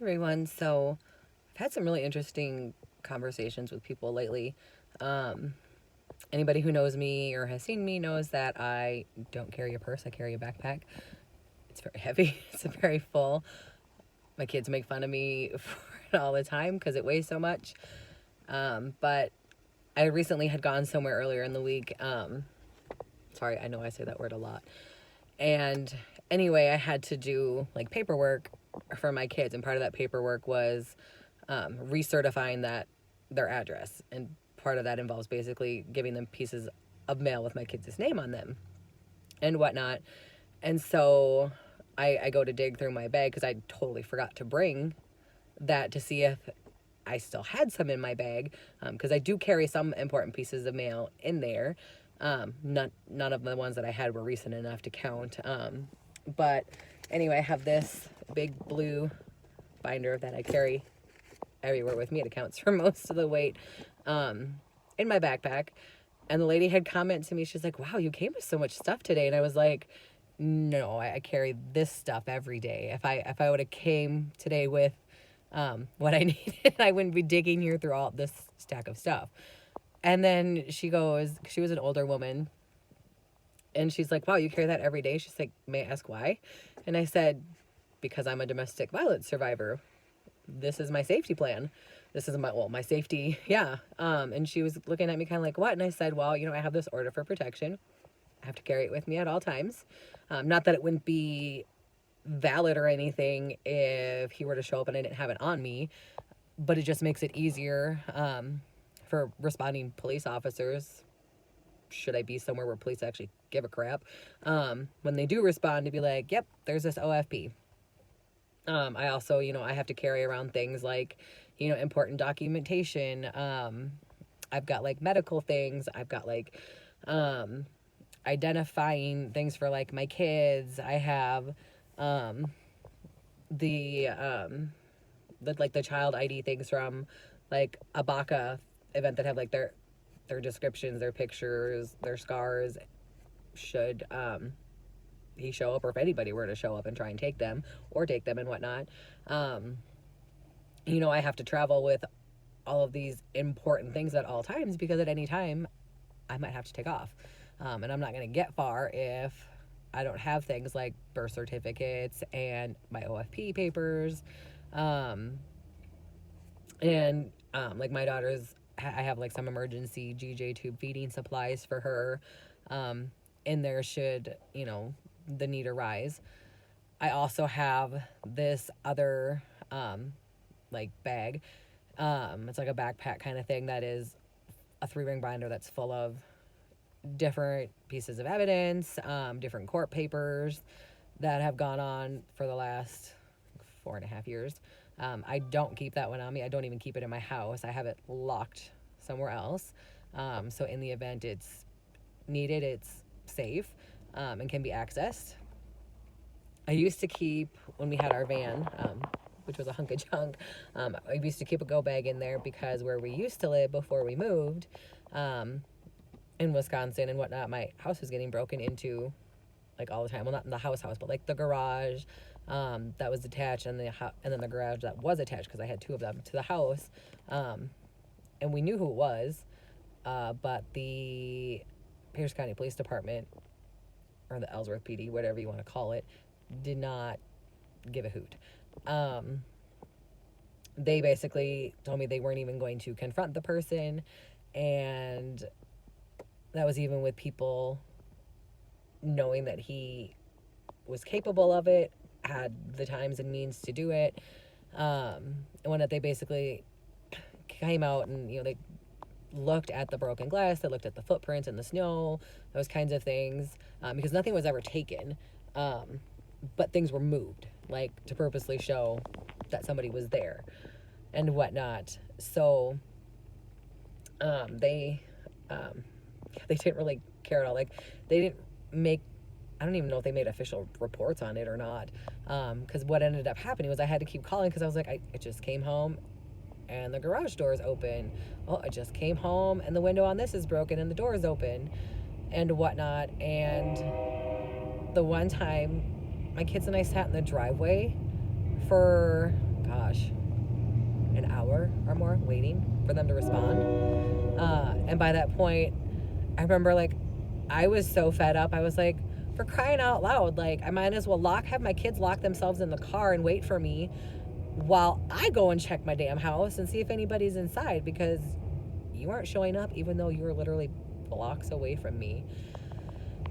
Everyone. So, I've had some really interesting conversations with people lately. Um, Anybody who knows me or has seen me knows that I don't carry a purse, I carry a backpack. It's very heavy, it's very full. My kids make fun of me for it all the time because it weighs so much. But I recently had gone somewhere earlier in the week. Sorry, I know I say that word a lot. And anyway, I had to do like paperwork for my kids, and part of that paperwork was recertifying that their address, and part of that involves basically giving them pieces of mail with my kids' name on them and whatnot. And so I go to dig through my bag because I totally forgot to bring that to see if I still had some in my bag, because I do carry some important pieces of mail in there. None of the ones that I had were recent enough to count. But anyway, I have this big blue binder that I carry everywhere with me. It accounts for most of the weight in my backpack. And the lady had commented to me, she's like, wow, you came with so much stuff today. And I was like, no, I carry this stuff every day. If I would have came today with what I needed, I wouldn't be digging here through all this stack of stuff. And then she goes, she was an older woman, and she's like, wow, you carry that every day? She's like, may I ask why? And I said, because I'm a domestic violence survivor. This is my safety plan. This is my safety. Yeah. And she was looking at me kind of like, what? And I said, well, I have this order for protection. I have to carry it with me at all times. Not that it wouldn't be valid or anything if he were to show up and I didn't have it on me, but it just makes it easier for responding police officers, should I be somewhere where police actually give a crap, when they do respond, to be like, yep, there's this OFP. I also, I have to carry around things like, important documentation. I've got like medical things. I've got like identifying things for like my kids. I have the like the child ID things from like a BACA event that have like their descriptions, their pictures, their scars, should he show up, or if anybody were to show up and try and take them and whatnot. I have to travel with all of these important things at all times, because at any time I might have to take off. And I'm not going to get far if I don't have things like birth certificates and my OFP papers. Like my daughter's, I have like some emergency GJ tube feeding supplies for her in there should, the need arise. I also have this other like bag. It's like a backpack kind of thing that is a 3-ring binder that's full of different pieces of evidence, different court papers that have gone on for the last 4.5 years. I don't keep that one on me. I don't even keep it in my house. I have it locked somewhere else. So in the event it's needed, it's safe and can be accessed. I used to keep, when we had our van, which was a hunk of junk, I used to keep a go bag in there because where we used to live before we moved in Wisconsin and whatnot, my house was getting broken into like all the time. Well, not in the house, but like the garage that was detached, and then the garage that was attached, because I had 2 of them, to the house. And we knew who it was, but the Pierce County Police Department, or the Ellsworth PD, whatever you want to call it, did not give a hoot. They basically told me they weren't even going to confront the person, and that was even with people knowing that he was capable of it, had the times and means to do it. And when they basically came out and, they looked at the broken glass, they looked at the footprints in the snow, those kinds of things, because nothing was ever taken, but things were moved, like to purposely show that somebody was there and whatnot. So they didn't really care at all. Like, they didn't make, I don't even know if they made official reports on it or not, because what ended up happening was I had to keep calling, because I was like, I just came home and the garage door is open. Well, I just came home and the window on this is broken and the door is open and whatnot. And the one time my kids and I sat in the driveway for gosh, an hour or more waiting for them to respond. And by that point, I remember, like, I was so fed up. I was like, for crying out loud, like, I might as well have my kids lock themselves in the car and wait for me while I go and check my damn house and see if anybody's inside, because you aren't showing up even though you were literally blocks away from me.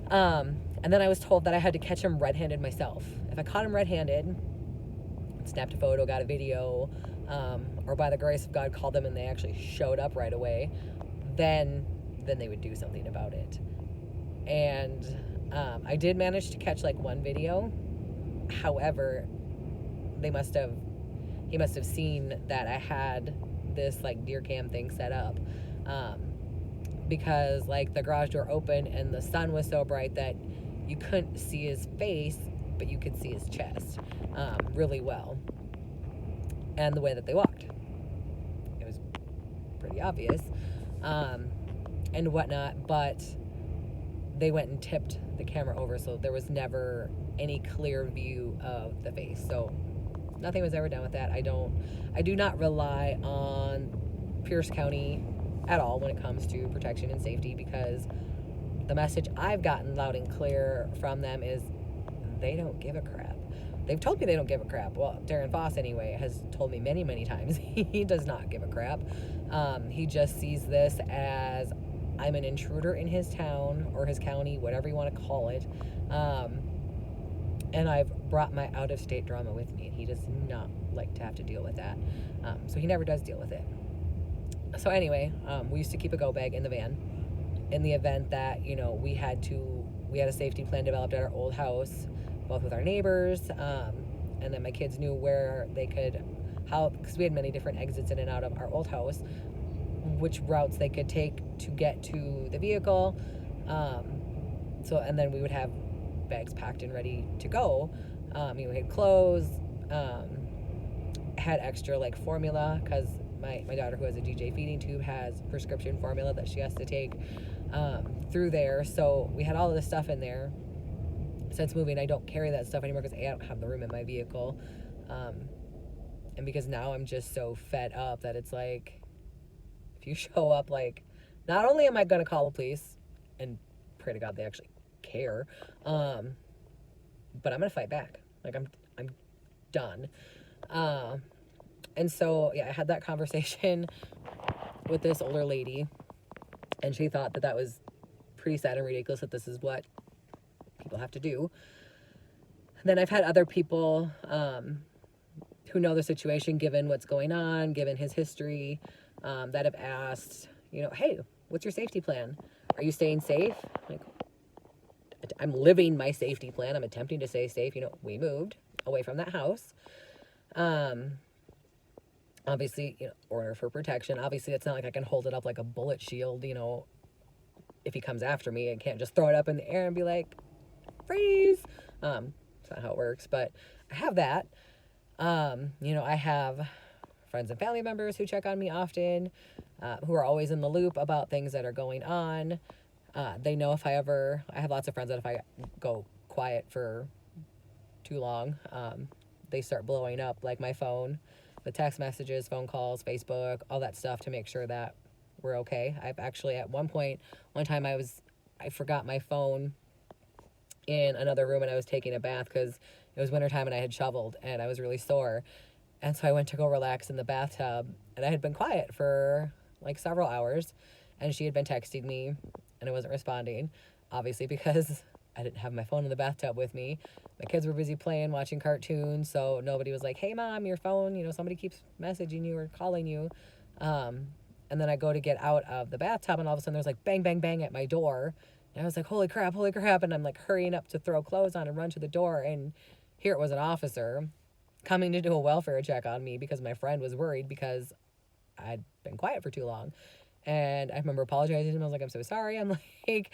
And then I was told that I had to catch him red-handed myself. If I caught him red-handed, snapped a photo, got a video, or by the grace of God called them and they actually showed up right away, then they would do something about it. And I did manage to catch like one video. However, he must have seen that I had this like deer cam thing set up, because like the garage door opened and the sun was so bright that you couldn't see his face, but you could see his chest really well, and the way that they walked, it was pretty obvious, and whatnot. But they went and tipped the camera over, so there was never any clear view of the face. So nothing was ever done with that. I do not rely on Pierce County at all when it comes to protection and safety, because the message I've gotten loud and clear from them is they don't give a crap. They've told me they don't give a crap. Well, Darren Foss, anyway, has told me many, many times he does not give a crap. He just sees this as I'm an intruder in his town or his county, whatever you want to call it. And I've brought my out-of-state drama with me, and he does not like to have to deal with that. So he never does deal with it. So anyway, we used to keep a go bag in the van in the event that, you know, we had a safety plan developed at our old house, both with our neighbors, and then my kids knew where they could, because we had many different exits in and out of our old house, which routes they could take to get to the vehicle. And then we would have bags packed and ready to go. We had clothes, had extra like formula, because my daughter, who has a DJ feeding tube, has prescription formula that she has to take through there. So we had all of this stuff in there. Since moving, I don't carry that stuff anymore because I don't have the room in my vehicle, and because now I'm just so fed up that it's like, if you show up, like, not only am I gonna call the police and pray to God they actually care, but I'm gonna fight back. Like, I'm done. And so yeah, I had that conversation with this older lady, and she thought that was pretty sad and ridiculous, that this is what people have to do. And then I've had other people who know the situation, given what's going on, given his history, that have asked, you know, hey, what's your safety plan? Are you staying safe? Like, I'm living my safety plan. I'm attempting to stay safe. You know, we moved away from that house. Obviously, you know, order for protection. Obviously, it's not like I can hold it up like a bullet shield, you know, if he comes after me. I can't just throw it up in the air and be like, freeze. That's not how it works, but I have that. You know, I have friends and family members who check on me often, who are always in the loop about things that are going on. They know I have lots of friends that if I go quiet for too long, they start blowing up, like my phone, the text messages, phone calls, Facebook, all that stuff, to make sure that we're okay. I've actually, at one time I forgot my phone in another room, and I was taking a bath because it was wintertime and I had shoveled and I was really sore. And so I went to go relax in the bathtub, and I had been quiet for like several hours, and she had been texting me and I wasn't responding, obviously, because I didn't have my phone in the bathtub with me. My kids were busy playing, watching cartoons, so nobody was like, hey mom, your phone, you know, somebody keeps messaging you or calling you. And then I go to get out of the bathtub, and all of a sudden there's like bang, bang, bang at my door. And I was like, holy crap. And I'm like hurrying up to throw clothes on and run to the door. And here it was, an officer coming to do a welfare check on me because my friend was worried because I'd been quiet for too long. And I remember apologizing to him. I was like, I'm so sorry. I'm like,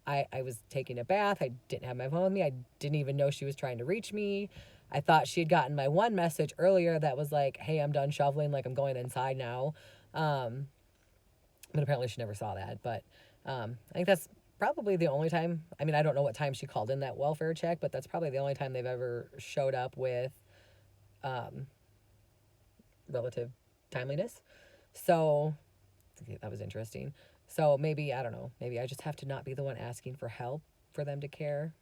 I was taking a bath. I didn't have my phone with me. I didn't even know she was trying to reach me. I thought she had gotten my one message earlier that was like, hey, I'm done shoveling. Like, I'm going inside now. But apparently she never saw that. But I think that's probably the only time. I mean, I don't know what time she called in that welfare check, but that's probably the only time they've ever showed up with relative timeliness. So that was interesting. So maybe, I don't know, maybe I just have to not be the one asking for help for them to care.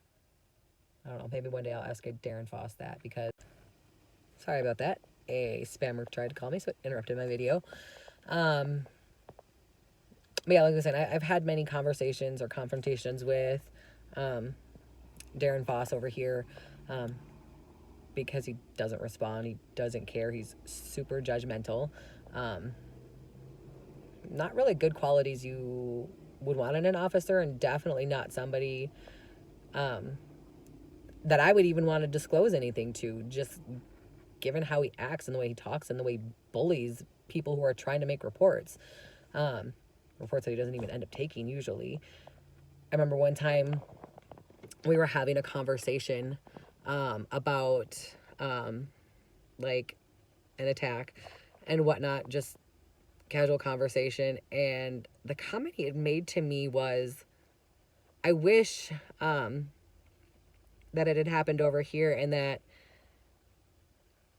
I don't know. Maybe one day I'll ask a Darren Foss that, because, sorry about that. A spammer tried to call me, so it interrupted my video. But yeah, like I said, I've had many conversations or confrontations with Darren Foss over here, because he doesn't respond. He doesn't care. He's super judgmental. Not really good qualities you would want in an officer, and definitely not somebody that I would even want to disclose anything to, just given how he acts and the way he talks and the way he bullies people who are trying to make reports. Reports that he doesn't even end up taking usually. I remember one time we were having a conversation about like an attack and whatnot, just casual conversation. And the comment he had made to me was, I wish that it had happened over here and that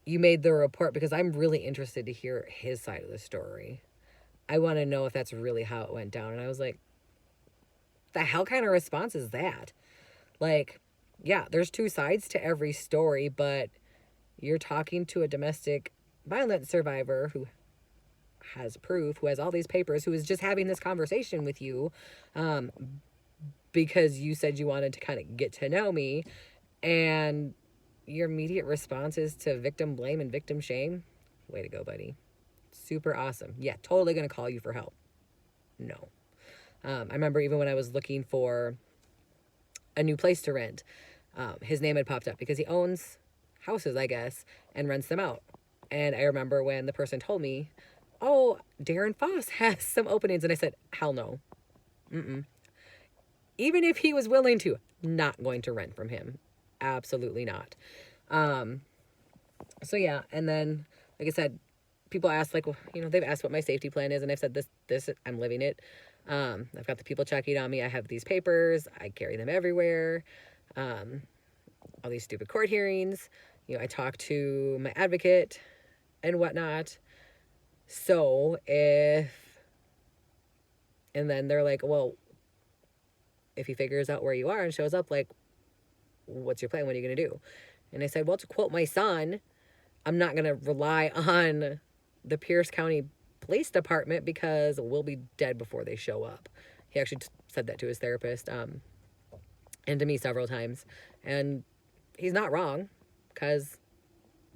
you made the report, because I'm really interested to hear his side of the story. I want to know if that's really how it went down. And I was like, the hell kind of response is that? Like, yeah, there's two sides to every story, but you're talking to a domestic violence survivor who has proof, who has all these papers, who is just having this conversation with you because you said you wanted to kind of get to know me, and your immediate response is to victim blame and victim shame. Way to go, buddy. Super awesome. Yeah, totally going to call you for help. No. I remember even when I was looking for a new place to rent, his name had popped up because he owns houses, I guess, and rents them out. And I remember when the person told me, oh, Darren Foss has some openings. And I said, hell no. Even if he was willing to, not going to rent from him. Absolutely not. So yeah, and then, like I said, people ask, like, well, they've asked what my safety plan is, and I've said this, I'm living it. I've got the people checking on me. I have these papers. I carry them everywhere. All these stupid court hearings. I talk to my advocate and whatnot. So and then they're like, well, if he figures out where you are and shows up, like, what's your plan? What are you going to do? And I said, well, to quote my son, I'm not going to rely on the Pierce County Police Department because we'll be dead before they show up. He actually said that to his therapist and to me several times. And he's not wrong, because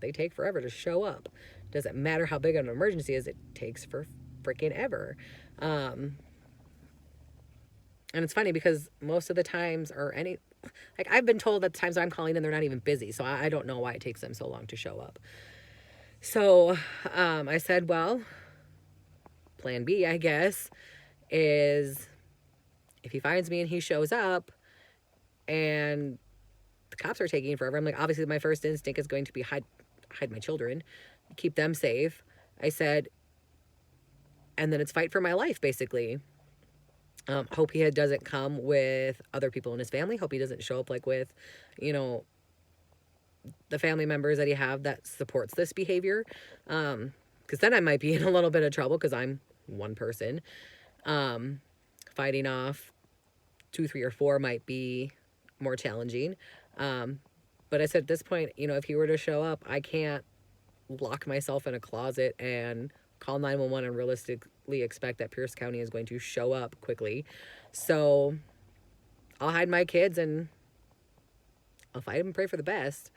they take forever to show up. Doesn't matter how big an emergency is, it takes for freaking ever. And it's funny because most of the times, like, I've been told that the times I'm calling in, they're not even busy. So I don't know why it takes them so long to show up. So I said, well, plan B, I guess, is if he finds me and he shows up and the cops are taking forever, I'm like, obviously my first instinct is going to be hide my children, keep them safe. I said, and then it's fight for my life, basically. Hope he doesn't come with other people in his family. Hope he doesn't show up like with, the family members that he have that supports this behavior. Because then I might be in a little bit of trouble because I'm one person. Fighting off 2, 3, or 4 might be more challenging. But I said at this point, if he were to show up, I can't lock myself in a closet and call 911 and realistically expect that Pierce County is going to show up quickly. So I'll hide my kids and I'll fight and pray for the best.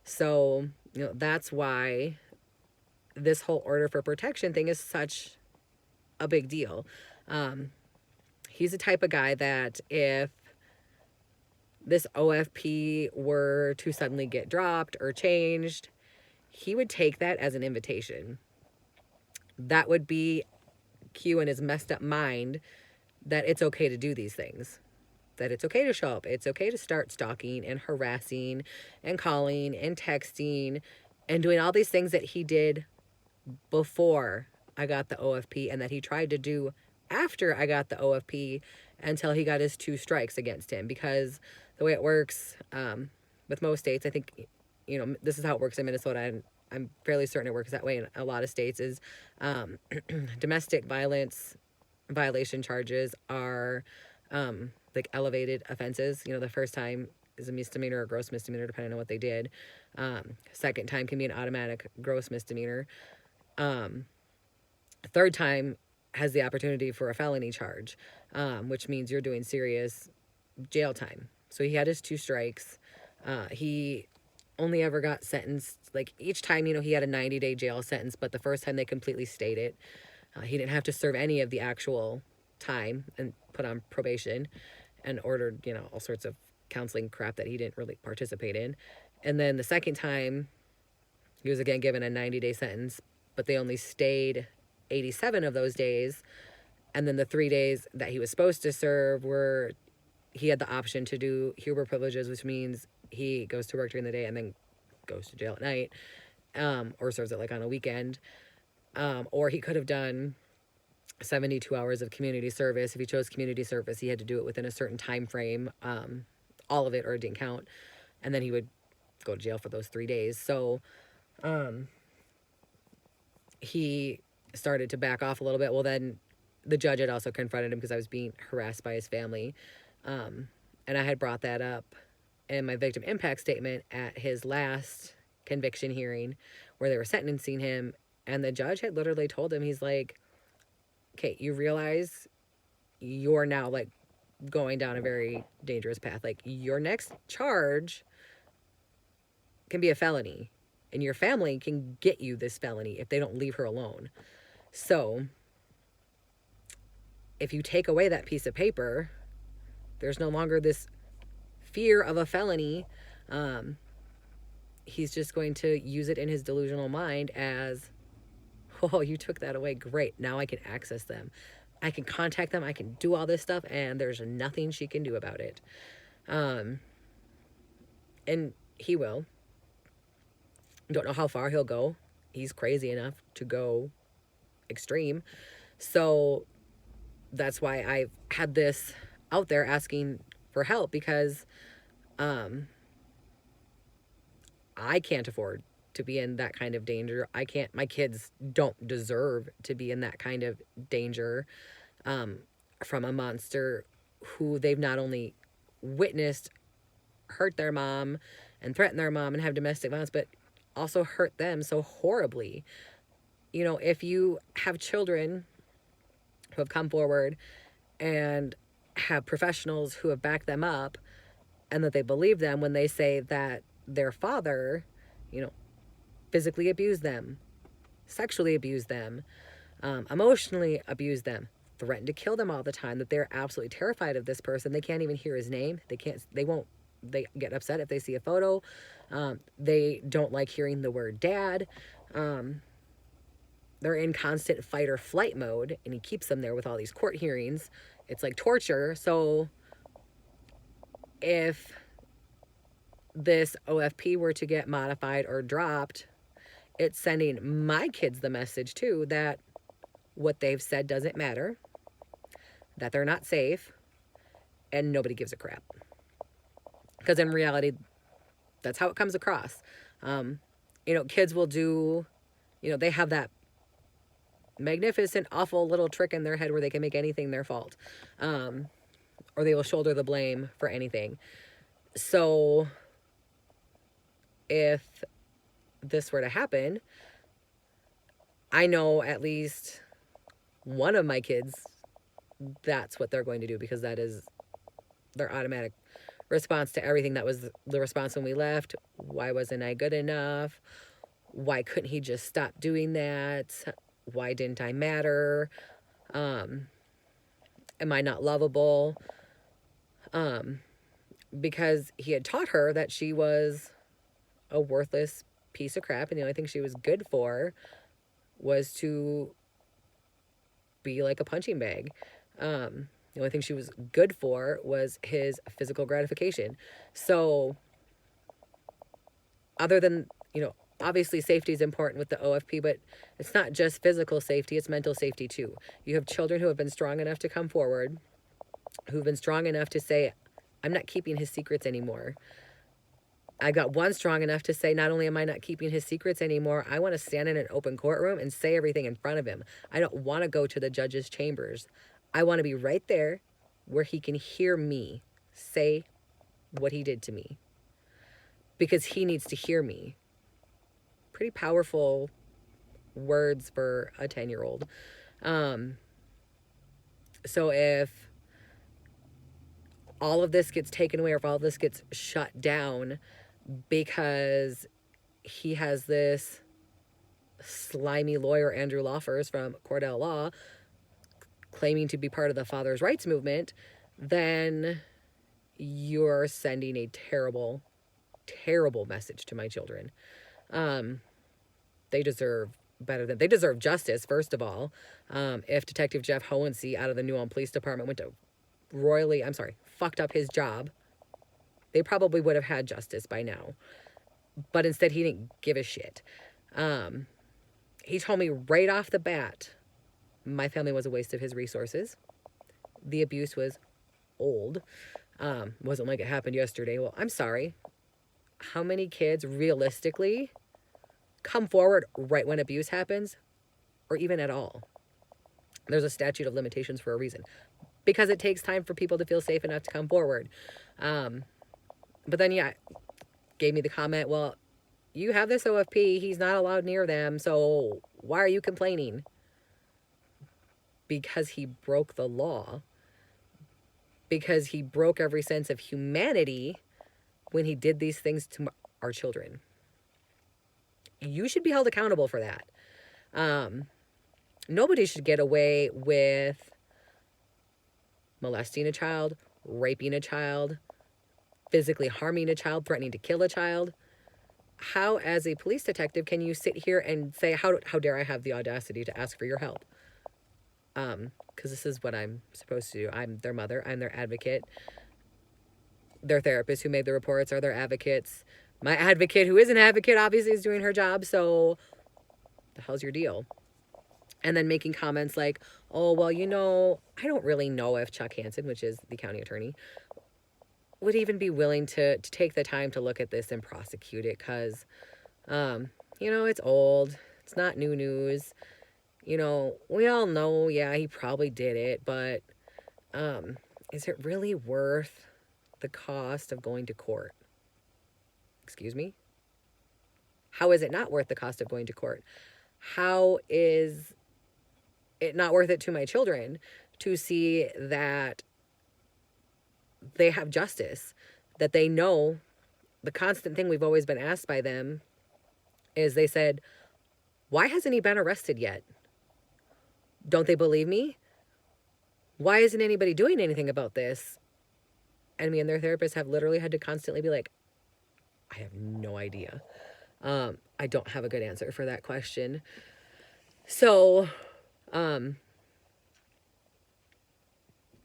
So, that's why this whole order for protection thing is such a big deal. He's the type of guy that if this OFP were to suddenly get dropped or changed, he would take that as an invitation. That would be cue in his messed up mind that it's okay to do these things. That it's okay to show up. It's okay to start stalking and harassing and calling and texting and doing all these things that he did before I got the OFP and that he tried to do after I got the OFP until he got his 2 strikes against him. Because the way it works with most states, I think, this is how it works in Minnesota. I'm fairly certain it works that way in a lot of states, is domestic violence violation charges are like elevated offenses. You know, the first time is a misdemeanor or gross misdemeanor, depending on what they did. Second time can be an automatic gross misdemeanor. Third time has the opportunity for a felony charge, which means you're doing serious jail time. So he had his 2 strikes. He only ever got sentenced, like each time, you know, he had a 90-day jail sentence, but the first time they completely stayed it. He didn't have to serve any of the actual time and put on probation and ordered, you know, all sorts of counseling crap that he didn't really participate in. And then the second time, he was again given a 90-day sentence, but they only stayed 87 of those days. And then the 3 days that he was supposed to serve were, he had the option to do Huber privileges, which means he goes to work during the day and then goes to jail at night, or serves it like on a weekend. Or he could have done 72 hours of community service. If he chose community service, he had to do it within a certain time frame, all of it, or it didn't count. And then he would go to jail for those 3 days. So he started to back off a little bit. Well, then the judge had also confronted him because I was being harassed by his family. And I had brought that up in my victim impact statement at his last conviction hearing where they were sentencing him. And the judge had literally told him, he's like, okay, you realize you're now like going down a very dangerous path. Like, your next charge can be a felony, and your family can get you this felony if they don't leave her alone. So if you take away that piece of paper, there's no longer this fear of a felony. He's just going to use it in his delusional mind as, oh, you took that away. Great. Now I can access them. I can contact them. I can do all this stuff, and there's nothing she can do about it. And he will. Don't know how far he'll go. He's crazy enough to go extreme. So that's why I've had this out there asking for help, because I can't afford to be in that kind of danger. My kids don't deserve to be in that kind of danger from a monster who they've not only witnessed hurt their mom and threaten their mom and have domestic violence, but also hurt them so horribly. You know, if you have children who have come forward and have professionals who have backed them up and that they believe them when they say that their father, you know, physically abused them, sexually abused them, emotionally abused them, threatened to kill them all the time, that they're absolutely terrified of this person. They can't even hear his name. They get upset if they see a photo. They don't like hearing the word dad. They're in constant fight or flight mode, and he keeps them there with all these court hearings. It's like torture. So if this OFP were to get modified or dropped, it's sending my kids the message too that what they've said doesn't matter, that they're not safe, and nobody gives a crap. Because in reality, that's how it comes across. You know, kids will do, you know, they have that magnificent, awful little trick in their head where they can make anything their fault. Or they will shoulder the blame for anything. So if this were to happen, I know at least one of my kids, that's what they're going to do, because that is their automatic response to everything. That was the response when we left. Why wasn't I good enough? Why couldn't he just stop doing that? Why didn't I matter? Am I not lovable? Because he had taught her that she was a worthless piece of crap, and the only thing she was good for was to be like a punching bag. The only thing she was good for was his physical gratification. So other than, you know, obviously safety is important with the OFP, but it's not just physical safety, it's mental safety too. You have children who have been strong enough to come forward, who've been strong enough to say, I'm not keeping his secrets anymore. I got one strong enough to say, not only am I not keeping his secrets anymore, I want to stand in an open courtroom and say everything in front of him. I don't want to go to the judge's chambers. I want to be right there where he can hear me say what he did to me, because he needs to hear me. Pretty powerful words for a 10-year-old. So if all of this gets taken away, or if all of this gets shut down because he has this slimy lawyer, Andrew Lawfers from Cordell Law, claiming to be part of the father's rights movement, then you're sending a terrible, terrible message to my children. They deserve better than, they deserve justice, first of all. If Detective Jeff Hohensee out of the New Ulm Police Department went to fucked up his job, they probably would have had justice by now. But instead, he didn't give a shit. He told me right off the bat, my family was a waste of his resources. The abuse was old. Wasn't like it happened yesterday. Well, I'm sorry. How many kids realistically come forward right when abuse happens, or even at all? There's a statute of limitations for a reason, because it takes time for people to feel safe enough to come forward. But then, yeah, gave me the comment, well, you have this OFP, he's not allowed near them, so why are you complaining? Because he broke the law. Because he broke every sense of humanity when he did these things to our children. You should be held accountable for that. Nobody should get away with molesting a child, raping a child, physically harming a child, threatening to kill a child. How, as a police detective, can you sit here and say, how dare I have the audacity to ask for your help? Because this is what I'm supposed to do. I'm their mother. I'm their advocate. Their therapist who made the reports are their advocates. My advocate, who is an advocate, obviously is doing her job. So the hell's your deal? And then making comments like, oh, well, I don't really know if Chuck Hansen, which is the county attorney, would even be willing to take the time to look at this and prosecute it, because, it's old. It's not new news. We all know, yeah, he probably did it, but is it really worth the cost of going to court? Excuse me? How is it not worth the cost of going to court? How is it not worth it to my children to see that they have justice, that they know? The constant thing we've always been asked by them is, they said, why hasn't he been arrested yet? Don't they believe me? Why isn't anybody doing anything about this? And me and their therapists have literally had to constantly be like, I have no idea. I don't have a good answer for that question. So,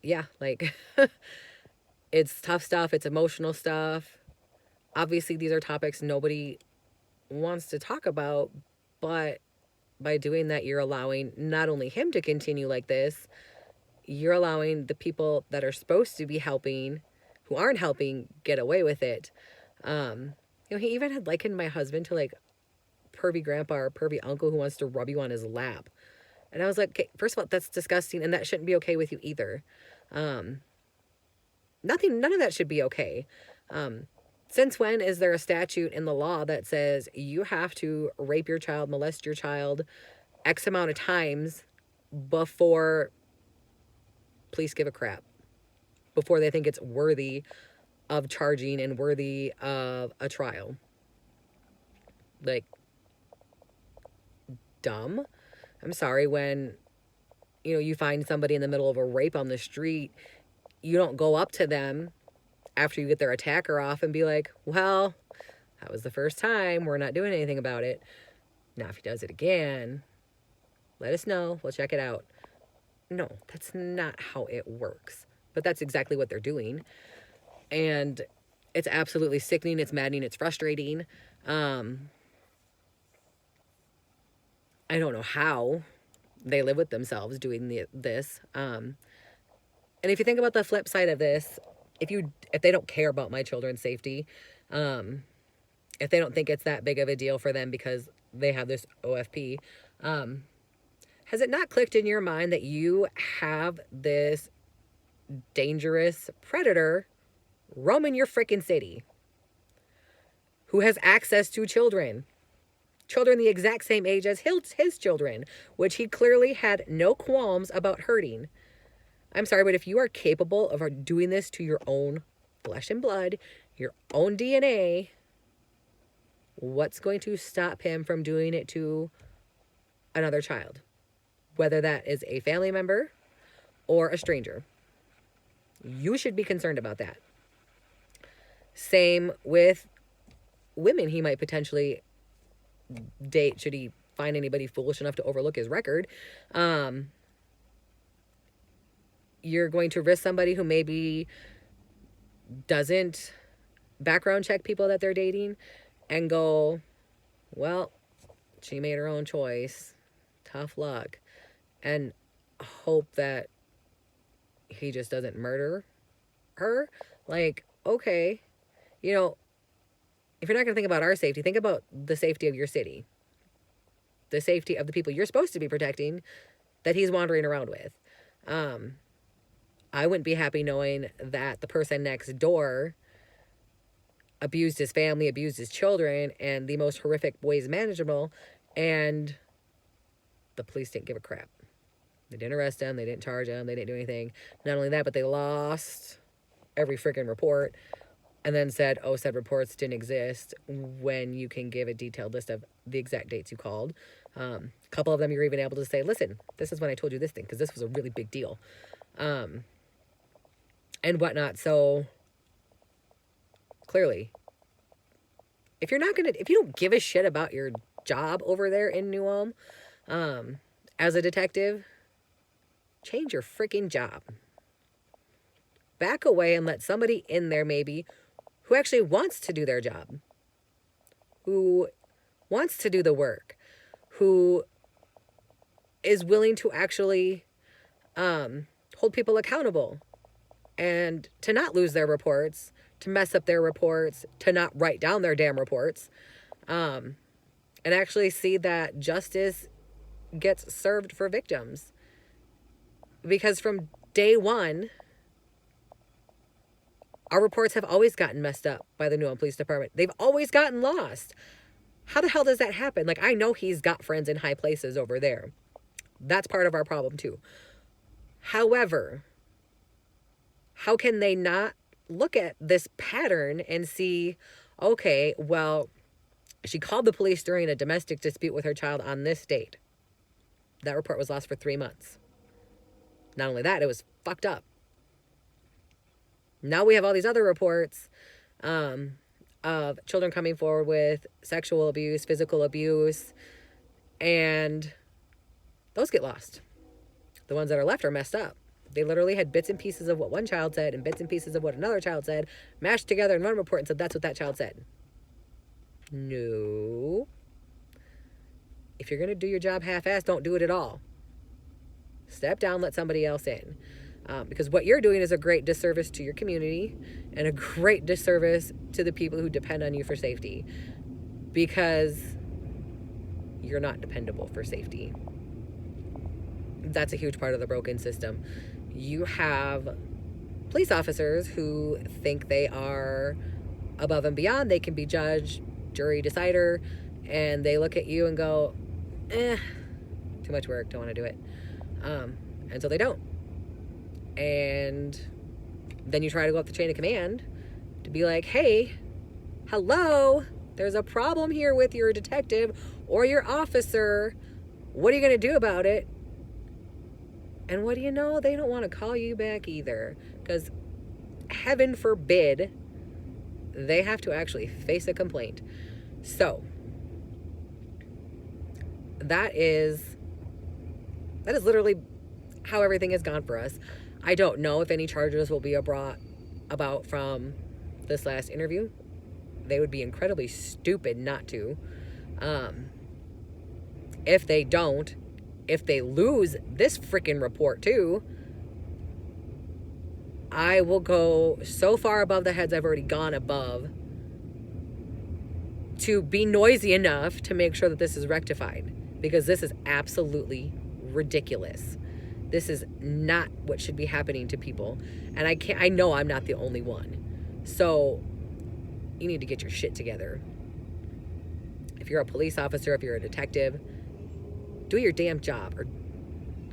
yeah, like, it's tough stuff. It's emotional stuff. Obviously, these are topics nobody wants to talk about, but by doing that, you're allowing not only him to continue like this, you're allowing the people that are supposed to be helping, who aren't helping, get away with it. He even had likened my husband to like pervy grandpa or pervy uncle who wants to rub you on his lap. And I was like, okay, first of all, that's disgusting, and that shouldn't be okay with you either. None of that should be okay. Since when is there a statute in the law that says you have to rape your child, molest your child X amount of times before police give a crap, before they think it's worthy of charging and worthy of a trial? Like, dumb. I'm sorry, when, you find somebody in the middle of a rape on the street, you don't go up to them after you get their attacker off and be like, well, that was the first time, we're not doing anything about it. Now, if he does it again, let us know, we'll check it out. No, that's not how it works. But that's exactly what they're doing. And it's absolutely sickening, it's maddening, it's frustrating. I don't know how they live with themselves doing this. And if you think about the flip side of this, if they don't care about my children's safety, if they don't think it's that big of a deal for them because they have this OFP, has it not clicked in your mind that you have this dangerous predator roaming your freaking city who has access to children the exact same age as his children, which he clearly had no qualms about hurting? I'm sorry, but if you are capable of doing this to your own flesh and blood, your own DNA, what's going to stop him from doing it to another child? Whether that is a family member or a stranger. You should be concerned about that. Same with women he might potentially date, should he find anybody foolish enough to overlook his record. You're going to risk somebody who maybe doesn't background check people that they're dating and go, well, she made her own choice. Tough luck. And hope that he just doesn't murder her. Like, okay, you know, if you're not going to think about our safety, think about the safety of your city, the safety of the people you're supposed to be protecting that he's wandering around with. I wouldn't be happy knowing that the person next door abused his family, abused his children, and the most horrific ways imaginable, and the police didn't give a crap. They didn't arrest him, they didn't charge him, they didn't do anything. Not only that, but they lost every freaking report and then said, oh, said reports didn't exist, when you can give a detailed list of the exact dates you called. A couple of them you're even able to say, listen, this is when I told you this thing, because this was a really big deal. And whatnot. So clearly, if you don't give a shit about your job over there in New Ulm, as a detective, change your freaking job. Back away and let somebody in there maybe who actually wants to do their job, who wants to do the work, who is willing to actually hold people accountable and to not lose their reports, to mess up their reports, to not write down their damn reports, and actually see that justice gets served for victims. Because from day one, our reports have always gotten messed up by the New Ulm Police Department. They've always gotten lost. How the hell does that happen? Like, I know he's got friends in high places over there. That's part of our problem too. However, how can they not look at this pattern and see, okay, well, she called the police during a domestic dispute with her child on this date. That report was lost for 3 months. Not only that, it was fucked up. Now we have all these other reports of children coming forward with sexual abuse, physical abuse, and those get lost. The ones that are left are messed up. They literally had bits and pieces of what one child said and bits and pieces of what another child said, mashed together in one report and said that's what that child said. No. If you're going to do your job half-assed, don't do it at all. Step down, let somebody else in. Because what you're doing is a great disservice to your community and a great disservice to the people who depend on you for safety. Because you're not dependable for safety. That's a huge part of the broken system. You have police officers who think they are above and beyond. They can be judge, jury, decider, and they look at you and go, too much work, don't want to do it. And so they don't. And then you try to go up the chain of command to be like, hey, hello, there's a problem here with your detective or your officer. What are you going to do about it? And what do you know? They don't want to call you back either, because heaven forbid they have to actually face a complaint. So that is literally how everything has gone for us. I don't know if any charges will be brought about from this last interview. They would be incredibly stupid not to. If they don't, if they lose this freaking report too, I will go so far above the heads I've already gone above to be noisy enough to make sure that this is rectified, because this is absolutely ridiculous. This is not what should be happening to people. And I know I'm not the only one. So you need to get your shit together. If you're a police officer, if you're a detective, do your damn job or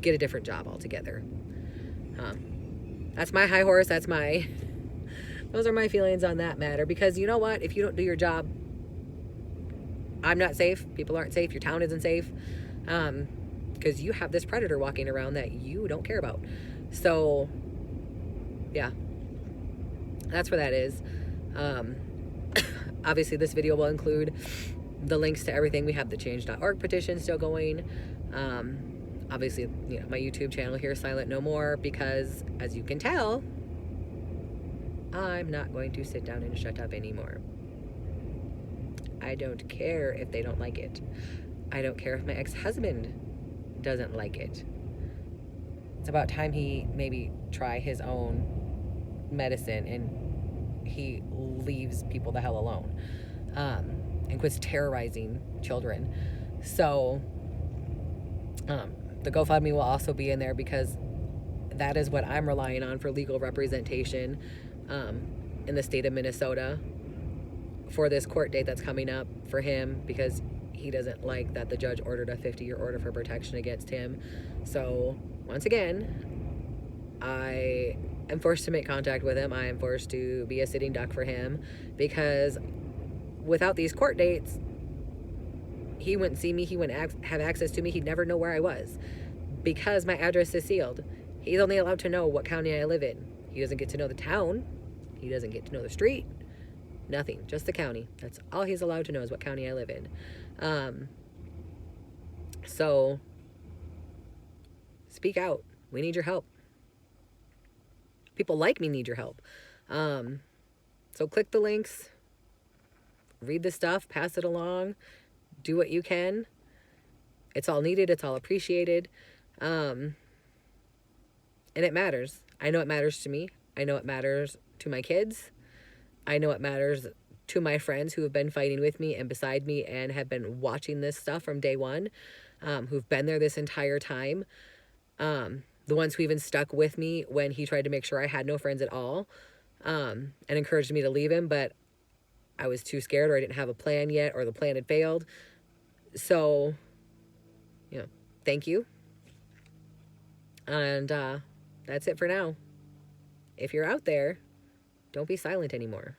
get a different job altogether. That's my high horse. Those are my feelings on that matter. Because you know what? If you don't do your job, I'm not safe. People aren't safe. Your town isn't safe. Because you have this predator walking around that you don't care about. So, yeah. That's where that is. Obviously, this video will include the links to everything. We have the change.org petition still going. Obviously, my YouTube channel here, Silent No More, because as you can tell, I'm not going to sit down and shut up anymore. I don't care if they don't like it. I don't care if my ex-husband doesn't like it. It's about time he maybe try his own medicine and he leaves people the hell alone, and quits terrorizing children. So the GoFundMe will also be in there, because that is what I'm relying on for legal representation in the state of Minnesota for this court date that's coming up for him, because he doesn't like that the judge ordered a 50-year order for protection against him. So once again, I am forced to make contact with him. I am forced to be a sitting duck for him, because without these court dates, he wouldn't see me. He wouldn't have access to me. He'd never know where I was, because my address is sealed. He's only allowed to know what county I live in. He doesn't get to know the town. He doesn't get to know the street. Nothing. Just the county. That's all he's allowed to know, is what county I live in. So speak out. We need your help. People like me need your help. So click the links, read the stuff, pass it along, do what you can. It's all needed. It's all appreciated. And it matters. I know it matters to me. I know it matters to my kids. I know it matters to my friends who have been fighting with me and beside me and have been watching this stuff from day one, who've been there this entire time. The ones who even stuck with me when he tried to make sure I had no friends at all, and encouraged me to leave him, but I was too scared, or I didn't have a plan yet, or the plan had failed. So, thank you. And that's it for now. If you're out there, don't be silent anymore.